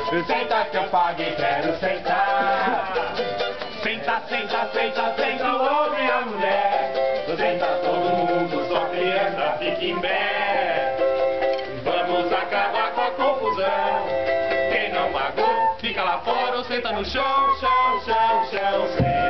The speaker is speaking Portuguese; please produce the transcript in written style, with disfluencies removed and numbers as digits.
Senta que eu paguei, quero sentar. Senta, senta, senta, senta o homem e a mulher. Senta todo mundo, só criança fica em pé. Vamos acabar com a confusão. Quem não pagou, fica lá fora ou senta no chão, chão, chão, chão.